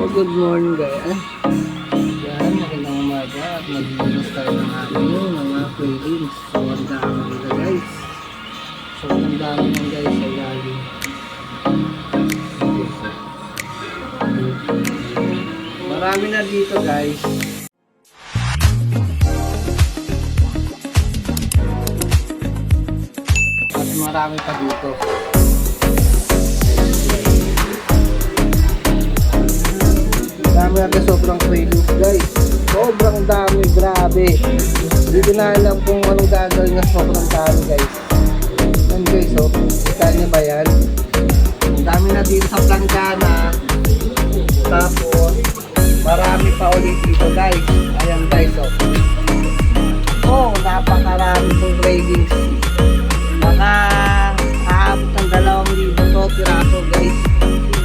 So good morning guys. Yan, magandang umaga at maglinis tayo ng ating mga cravings. So ang dami nila guys. So ang dami ng guys sa ilalim. Marami na dito guys. At marami pa dito. Dami natin sobrang cravings guys. Sobrang dami, grabe. Hindi ko na alam kung anong gagawin na sobrang dami guys. Yan guys, oh. Kita niyo ba yan? Ang dami na dito sa planggana. Tapos, marami pa ulit dito guys. Ayan guys, oh. Oh, napakarami pong cravings. Baka aabot ng 2,000 to piraso guys.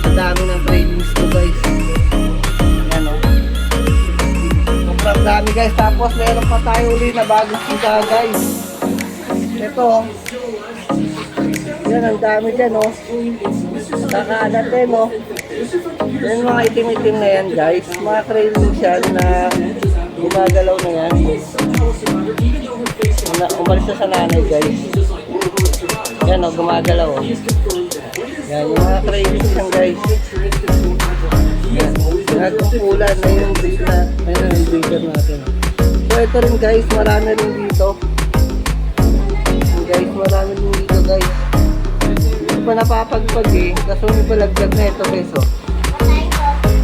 Ang dami ng cravings ko guys. Sobrang dami guys. Tapos meron pa tayo ulit na bagong sida guys. Ito. Yan, ang dami dyan oh. Kakalat din oh. Yan mga itim-itim na yan guys. Mga cravings yan na gumagalaw na yan. Umalis na sa nanay guys. Yan oh, gumagalaw oh. Yan, yung mga cravings yan guys. Yan. Nagkukulan na yung breeder natin. So ito rin guys, marami rin dito. Guys, marami rin dito guys. Hindi pa napapagpag eh. Kaso may palaglag na ito guys oh.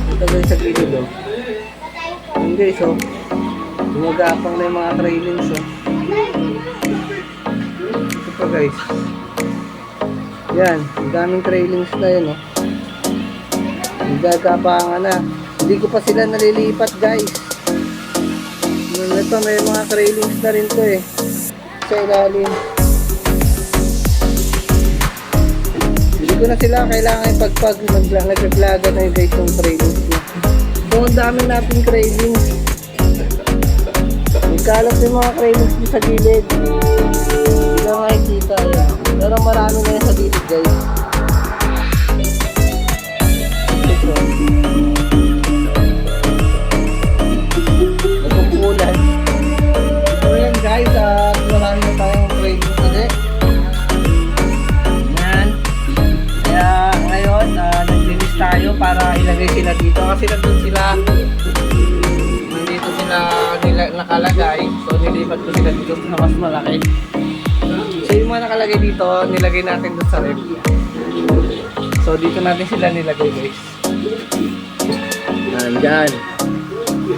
Ito guys sa gilid oh. Yung guys oh. Gumagapang na yung mga trailings oh. Ito pa guys. Yan, daming trailings na yun oh. Gagapangan na. Hindi ko pa sila nalilipat guys. Ito may mga trailings na rin to eh. Sa ilalim. Hindi ko na sila kailangan ipagpag. Nagpaglaga na yung guys yung trailings niya. So ang dami natin trailings. Nagkalap yung mga trailings sa gilid. Hindi na makikita yan. Pero marami na yan sa gilid guys. Nagkukulan. So yan guys, marami na tayong cravings ulit. Yan. Kaya ngayon, naglinis tayo para ilagay sila dito. Kasi nandun sila, nandito sila nakalagay. So nilipat ko sila dito na mas malaki. So yung mga nakalagay dito, nilagay natin dun sa ref. So dito natin sila nilagay guys. Nandyan.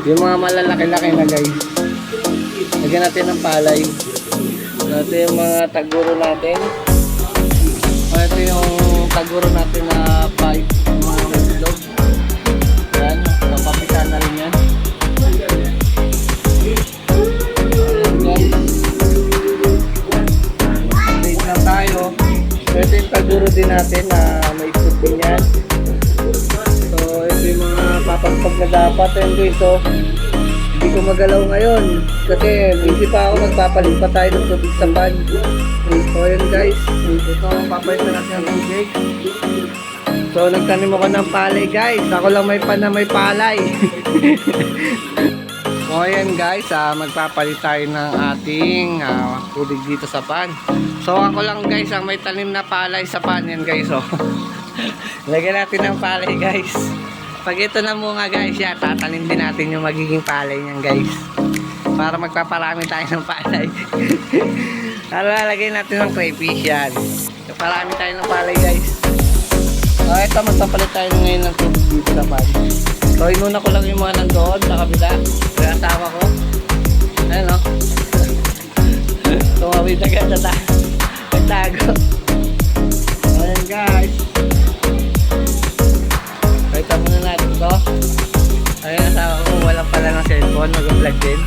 Yung mga malalaki-laki na guys. Lagyan natin ng palay. Ito yung mga taguro natin. Ito yung taguro natin na pipe. Mga bilog. Yan. Papapitan na rin yan. Ayan guys. Update na tayo. Ito yung taguro din natin na may ikot din yan. Yung mga papagpag na dapat yun guys oh. Hindi ko magalaw ngayon kasi busy pa ako, magpapalit pa tayo ng tubig sa pan. So yun guys, ito papalit na natin ang tubig. So nagtanim ako ng palay guys. Ako lang may pan na may palay. So ayan guys, magpapalit tayo ng ating tubig dito sa pan. So ako lang guys ang may tanim na palay sa pan yan guys oh. Lagyan natin ng palay guys. Pag ito na mga guys, yan, tatanim din natin yung magiging palay niyan guys. Para magpaparami tayo ng palay. Para lalagay natin ng crayfish yan. Parami tayo ng palay guys. So ito, magpapalit tayo ngayon ng tubig dito sa pan. So inuna ko lang yung mga nandoon sa kabila. Kaya asawa ko. Ayan o. Tumawid agad na tago. Ayan guys. Pakita muna natin ito. Ayan, asawa ko walang pala ng cellphone, mag-vlog din.